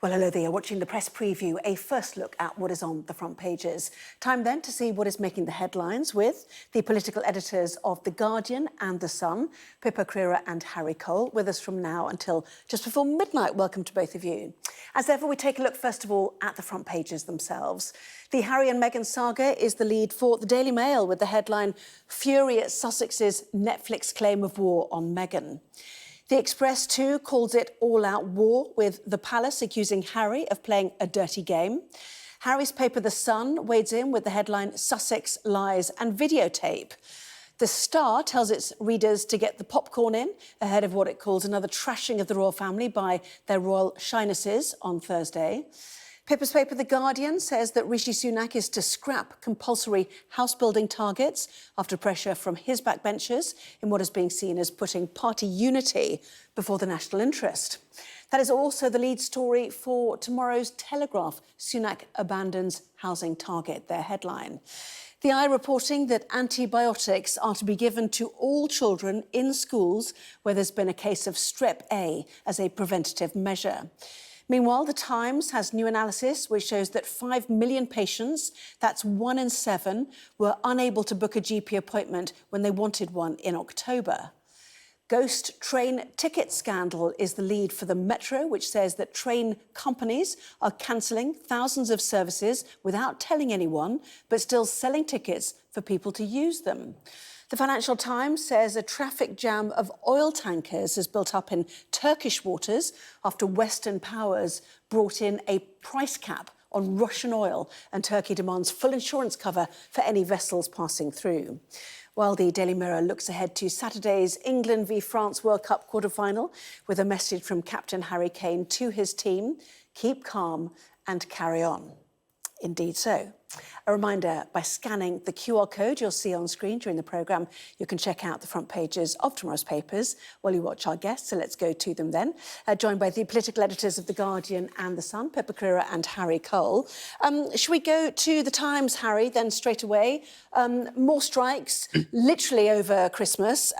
Well, hello there. You're watching the press preview, a first look at what is on the front pages. Time then to see what is making the headlines with the political editors of The Guardian and The Sun, Pippa, Crerar and Harry Cole, with us from now until just before midnight. Welcome to both of you. As ever, we take a look, first of all, at the front pages themselves. The Harry and Meghan saga is the lead for the Daily Mail, with the headline, "Fury at Sussex's Netflix claim of war on Meghan." The Express, too, calls it all-out war, with the palace accusing Harry of playing a dirty game. Harry's paper, The Sun, wades in with the headline, "Sussex Lies and Videotape." The Star tells its readers to get the popcorn in ahead of what it calls another trashing of the royal family by their royal shynesses on Thursday. Pippa's paper, The Guardian, says that Rishi Sunak is to scrap compulsory house-building targets after pressure from his backbenchers in what is being seen as putting party unity before the national interest. That is also the lead story for tomorrow's Telegraph. Sunak abandons housing target, their headline. The Eye reporting that antibiotics are to be given to all children in schools where there's been a case of strep A as a preventative measure. Meanwhile, The Times has new analysis which shows that 5 million patients, that's 1 in 7, were unable to book a GP appointment when they wanted one in October. Ghost train ticket scandal is the lead for the Metro, which says that train companies are cancelling thousands of services without telling anyone, but still selling tickets for people to use them. The Financial Times says a traffic jam of oil tankers has built up in Turkish waters after Western powers brought in a price cap on Russian oil, and Turkey demands full insurance cover for any vessels passing through. While the Daily Mirror looks ahead to Saturday's England v France World Cup quarter-final with a message from Captain Harry Kane to his team, keep calm and carry on. Indeed so. A reminder, by scanning the QR code you'll see on screen during the programme, you can check out the front pages of tomorrow's papers while you watch our guests. So let's go to them then. Joined by the political editors of The Guardian and The Sun, Pippa, Crerar and Harry Cole. Should we go to The Times, Harry, then straight away? More strikes, literally over Christmas.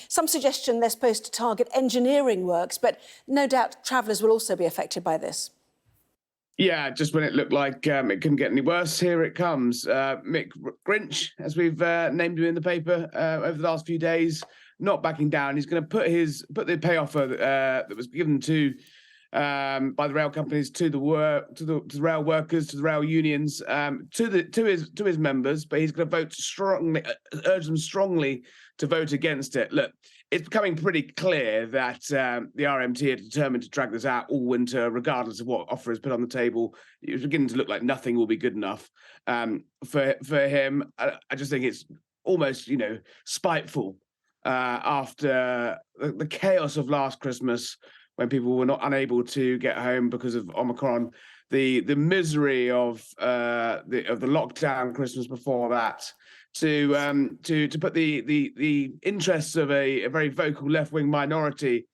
Some suggestion they're supposed to target engineering works, but no doubt travellers will also be affected by this. Yeah, just when it looked like it couldn't get any worse, here it comes. Mick Grinch, as we've named him in the paper over the last few days, not backing down. He's going to put the pay offer that was given to by the rail companies to the rail workers, to the rail unions, to his members. But he's going to vote strongly, urge them strongly to vote against it. Look, it's becoming pretty clear that the RMT are determined to drag this out all winter, regardless of what offer is put on the table. It's beginning to look like nothing will be good enough for him. I just think it's almost, spiteful after the chaos of last Christmas when people were not unable to get home because of Omicron, the misery of the lockdown Christmas before that. To put the interests of a very vocal left-wing minority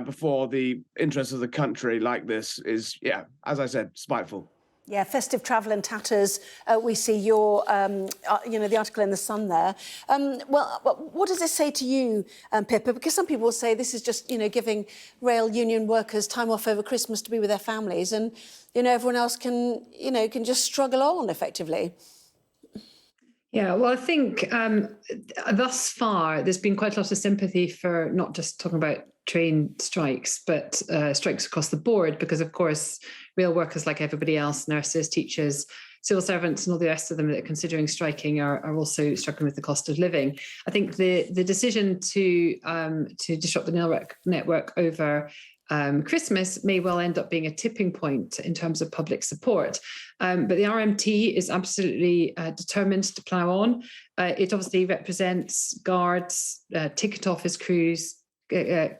before the interests of the country like this is, as I said, spiteful. Yeah, festive travel in tatters. We see your, the article in The Sun there. Well, what does this say to you, Pippa? Because some people will say this is just, giving rail union workers time off over Christmas to be with their families, and everyone else can just struggle on effectively. Yeah, well, I think thus far there's been quite a lot of sympathy for not just talking about train strikes, but strikes across the board, because, of course, rail workers, like everybody else, nurses, teachers, civil servants and all the rest of them that are considering striking are also struggling with the cost of living. I think the decision to disrupt the network over Christmas may well end up being a tipping point in terms of public support. But the RMT is absolutely determined to plough on. It obviously represents guards, ticket office crews,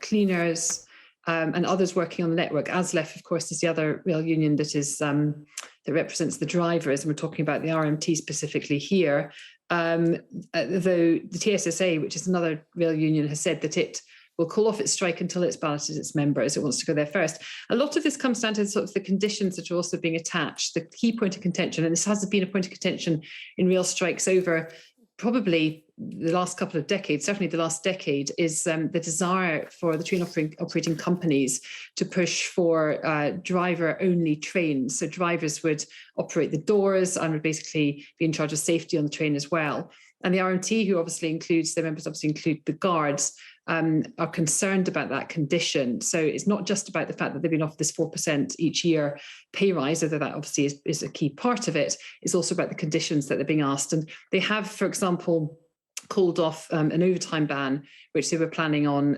cleaners, and others working on the network. ASLEF, of course, is the other rail union that represents the drivers, and we're talking about the RMT specifically here. Though the TSSA, which is another rail union, has said that it will call off its strike until it's balloted its members. It wants to go there first. A lot of this comes down to sort of the conditions that are also being attached. The key point of contention, and this has been a point of contention in rail strikes over probably the last couple of decades, certainly the last decade, is the desire for the train operating companies to push for driver-only trains. So drivers would operate the doors and would basically be in charge of safety on the train as well. And the RMT, who obviously includes, their members obviously include the guards, are concerned about that condition. So it's not just about the fact that they've been offered this 4% each year pay rise, although that obviously is a key part of it. It's also about the conditions that they're being asked. And they have, for example, called off an overtime ban, which they were planning on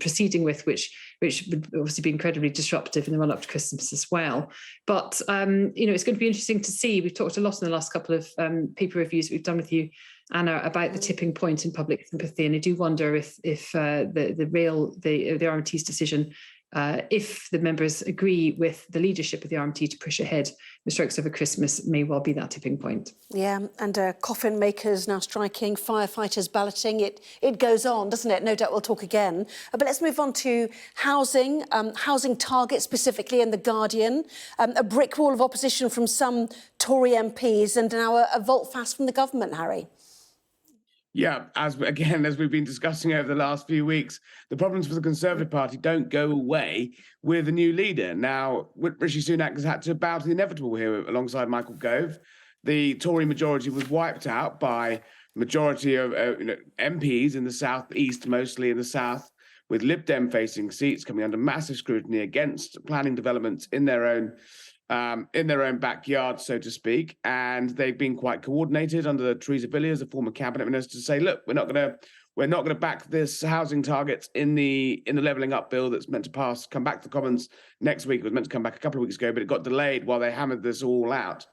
proceeding with, which would obviously be incredibly disruptive in the run up to Christmas as well. But it's going to be interesting to see. We've talked a lot in the last couple of paper reviews that we've done with you, Anna, about the tipping point in public sympathy, and I do wonder if the RMT's decision, if the members agree with the leadership of the RMT to push ahead the strikes over Christmas, may well be that tipping point. Yeah, and coffin makers now striking, firefighters balloting. It goes on, doesn't it? No doubt we'll talk again. But let's move on to housing, housing targets specifically in The Guardian. A brick wall of opposition from some Tory MPs and now a volte-face from the government, Harry. Yeah, as we've been discussing over the last few weeks, the problems for the Conservative Party don't go away with a new leader. Now, Rishi Sunak has had to bow to the inevitable here alongside Michael Gove. The Tory majority was wiped out by majority of MPs in the southeast, mostly in the south, with Lib Dem facing seats coming under massive scrutiny against planning developments in their own backyard, so to speak, and they've been quite coordinated under Theresa Villiers, the former cabinet minister, to say, look, we're not going to back this housing targets in the levelling up bill that's meant to come back to the Commons next week. It was meant to come back a couple of weeks ago, but it got delayed while they hammered this all out.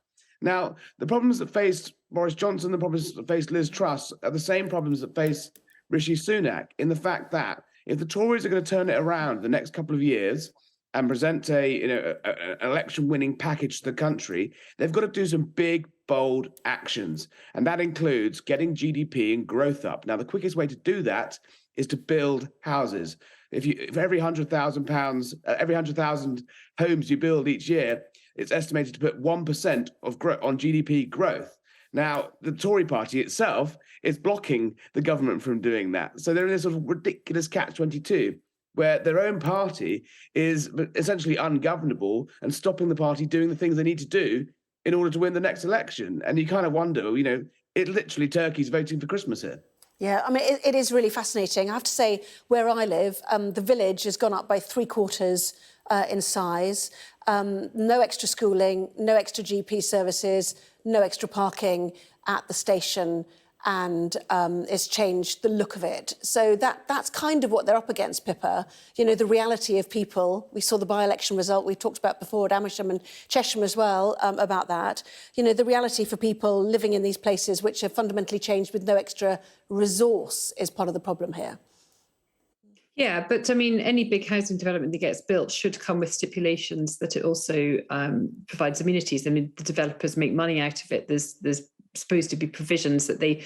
Now, the problems that faced Boris Johnson, the problems that faced Liz Truss, are the same problems that face Rishi Sunak, in the fact that if the Tories are going to turn it around the next couple of years and present an election-winning package to the country, they've got to do some big, bold actions. And that includes getting GDP and growth up. Now, the quickest way to do that is to build houses. If every £100,000 homes you build each year, it's estimated to put 1% of on GDP growth. Now, the Tory party itself is blocking the government from doing that. So they're in this sort of ridiculous catch-22, where their own party is essentially ungovernable and stopping the party doing the things they need to do in order to win the next election. And you kind of wonder, it literally Turkey's voting for Christmas here. Yeah, I mean, it is really fascinating. I have to say, where I live, the village has gone up by 3/4 in size. No extra schooling, no extra GP services, no extra parking at the station, and it's changed the look of it. So that's kind of what they're up against, Pippa. The reality of people. We saw the by-election result we talked about before at Amersham and Chesham as well about that. The reality for people living in these places which are fundamentally changed with no extra resource is part of the problem here. Yeah, but I mean, any big housing development that gets built should come with stipulations that it also provides amenities. I mean, the developers make money out of it. There's supposed to be provisions that they,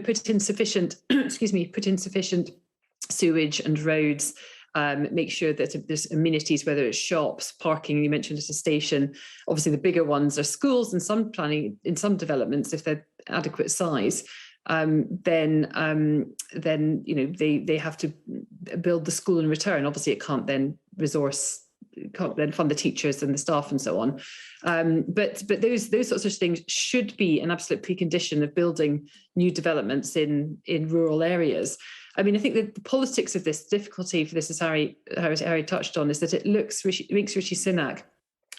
put in sufficient sewage and roads, make sure that there's amenities, whether it's shops, parking. You mentioned at a station. Obviously, the bigger ones are schools, and some planning in some developments, if they're adequate size. Then they have to build the school in return. Obviously, it can't then fund the teachers and the staff and so on. But those sorts of things should be an absolute precondition of building new developments in rural areas. I mean, I think that the politics of this, difficulty for this, as Harry touched on, is that it makes Rishi Sunak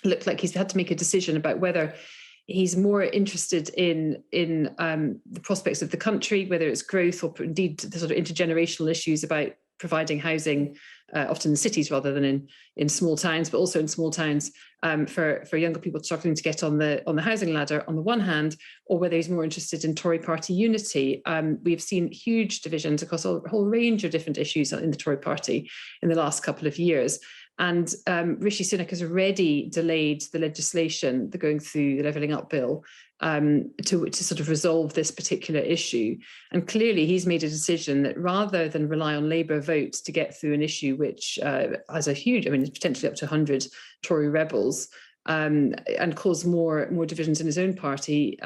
look like he's had to make a decision about whether he's more interested in the prospects of the country, whether it's growth or indeed the sort of intergenerational issues about providing housing, often in cities rather than in small towns, but also in small towns for younger people struggling to get on the housing ladder on the one hand, or whether he's more interested in Tory party unity. We've seen huge divisions across a whole range of different issues in the Tory party in the last couple of years. And Rishi Sunak has already delayed the legislation, the going through the Levelling Up bill, to sort of resolve this particular issue. And clearly he's made a decision that rather than rely on Labour votes to get through an issue which has a huge, it's potentially up to 100 Tory rebels, and cause more divisions in his own party,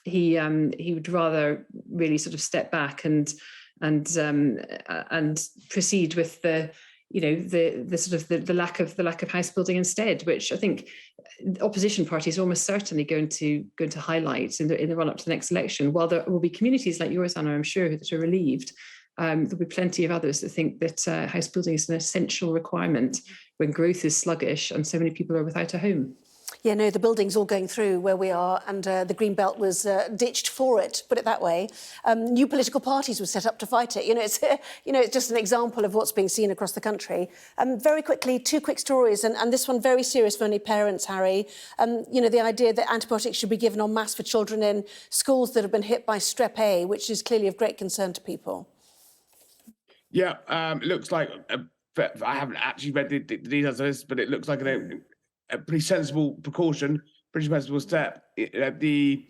he would rather really sort of step back and proceed with the sort of the lack of house building instead, which I think opposition parties are almost certainly going to highlight in the run up to the next election. While there will be communities like yours, Anna, I'm sure, that are relieved, there'll be plenty of others that think that house building is an essential requirement when growth is sluggish and so many people are without a home. Yeah, no, the building's all going through where we are, and the Green Belt was ditched for it, put it that way. New political parties were set up to fight it. It's just an example of what's being seen across the country. Very quickly, two quick stories, and this one very serious for any parents, Harry. The idea that antibiotics should be given en masse for children in schools that have been hit by strep A, which is clearly of great concern to people. Yeah, it looks like, I haven't actually read the details of this, but it looks like a pretty sensible precaution, pretty sensible step. The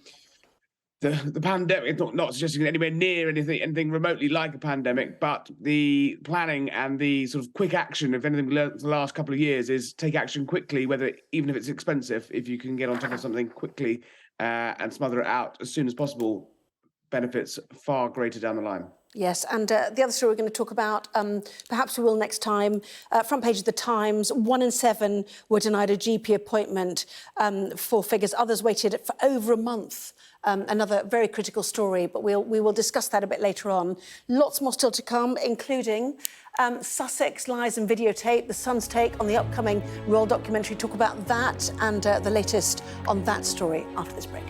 pandemic, not suggesting anywhere near anything remotely like a pandemic, but the planning and the sort of quick action, if anything we learned the last couple of years, is take action quickly, even if it's expensive. If you can get on top of something quickly and smother it out as soon as possible, benefits far greater down the line. Yes, and the other story we're going to talk about, perhaps we will next time, front page of the Times, 1 in 7 were denied a GP appointment for figures. Others waited for over a month. Another very critical story, but we will discuss that a bit later on. Lots more still to come, including Sussex Lies and Videotape, the Sun's take on the upcoming royal documentary. Talk about that and the latest on that story after this break.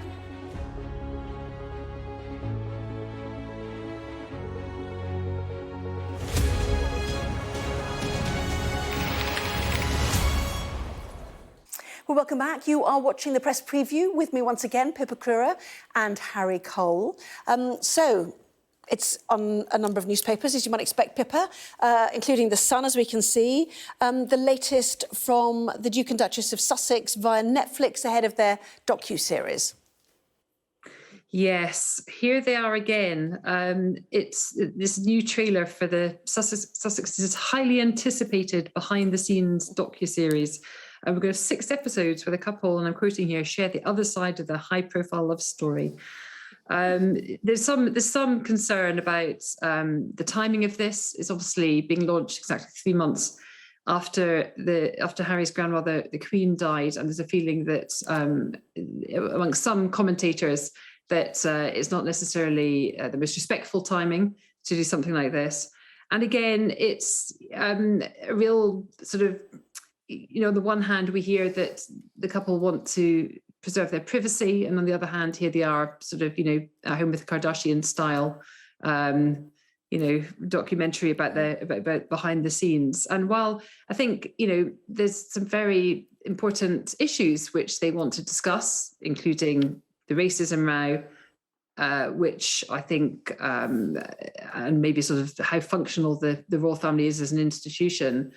Well, welcome back. You are watching the press preview with me once again, Pippa Crerar and Harry Cole. So it's on a number of newspapers, as you might expect, Pippa, including The Sun, as we can see. The latest from the Duke and Duchess of Sussex via Netflix ahead of their docu-series. Yes, here they are again. It's this new trailer for the Sussex's highly anticipated behind-the-scenes docu-series. We're going to have 6 episodes where the couple, and I'm quoting here, share the other side of the high-profile love story. There's some concern about the timing of this. It's obviously being launched exactly 3 months after Harry's grandmother, the Queen, died, and there's a feeling that amongst some commentators that it's not necessarily the most respectful timing to do something like this. And again, it's a real sort of, on the one hand, we hear that the couple want to preserve their privacy, and on the other hand, here they are, sort of, at home with the Kardashian style, documentary about behind the scenes. And while I think, there's some very important issues which they want to discuss, including the racism row, which I think, and maybe sort of how functional the royal family is as an institution.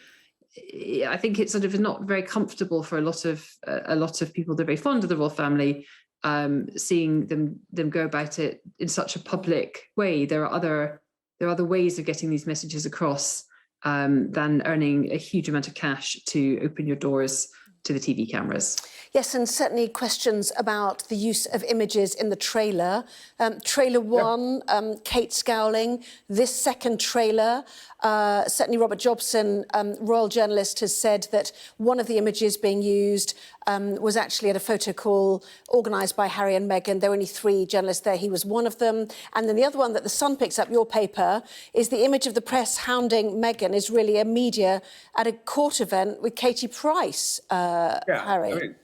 I think it's sort of not very comfortable for a lot of people that are very fond of the royal family, seeing them go about it in such a public way. There are other ways of getting these messages across than earning a huge amount of cash to open your doors to the TV cameras. Yes, and certainly questions about the use of images in the trailer. Trailer 1, Kate scowling. This second trailer, certainly Robert Jobson, royal journalist, has said that one of the images being used was actually at a photo call organised by Harry and Meghan. There were only 3 journalists there. He was one of them. And then the other one that The Sun picks up, your paper, is the image of the press hounding Meghan is really a media at a court event with Katie Price, Harry. I mean,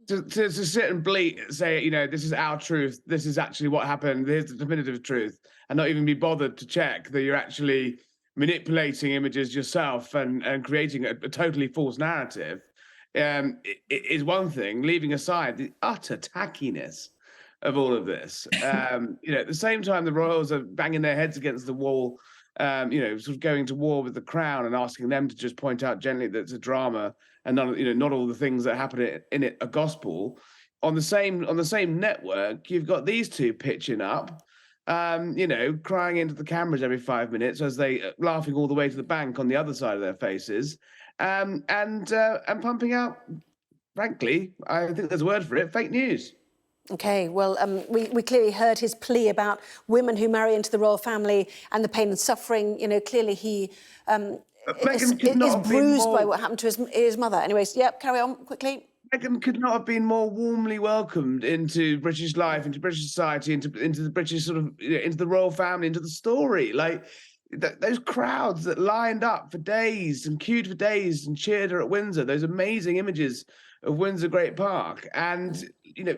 to sit and say, this is our truth, this is actually what happened, here's the definitive truth, and not even be bothered to check that you're actually manipulating images yourself and creating a totally false narrative, is one thing, leaving aside the utter tackiness of all of this. At the same time, the royals are banging their heads against the wall, sort of going to war with the Crown and asking them to just point out gently that it's a drama and not all the things that happen in it are gospel. On the same network, you've got these two pitching up, crying into the cameras every 5 minutes as they laughing all the way to the bank on the other side of their faces, and pumping out, frankly, I think there's a word for it, fake news. OK, well, we clearly heard his plea about women who marry into the royal family and the pain and suffering. You know, clearly he is bruised by what happened to his mother. Anyways, yep, carry on quickly. Meghan could not have been more warmly welcomed into British life, into British society, into the British into the royal family, into the story. Like those crowds that lined up for days and queued for days and cheered her at Windsor. Those amazing images of Windsor Great Park, and you know,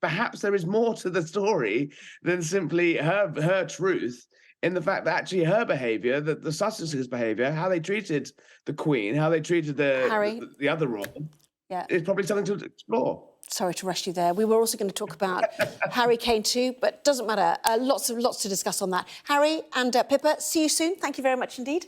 perhaps there is more to the story than simply her truth. In the fact that actually her behaviour, the Sussexes' behaviour, how they treated the Queen, how they treated the other royal. Yeah. It's probably something to explore. Sorry to rush you there. We were also going to talk about Harry Kane too, but doesn't matter. Lots to discuss on that. Harry and Pippa, see you soon. Thank you very much indeed.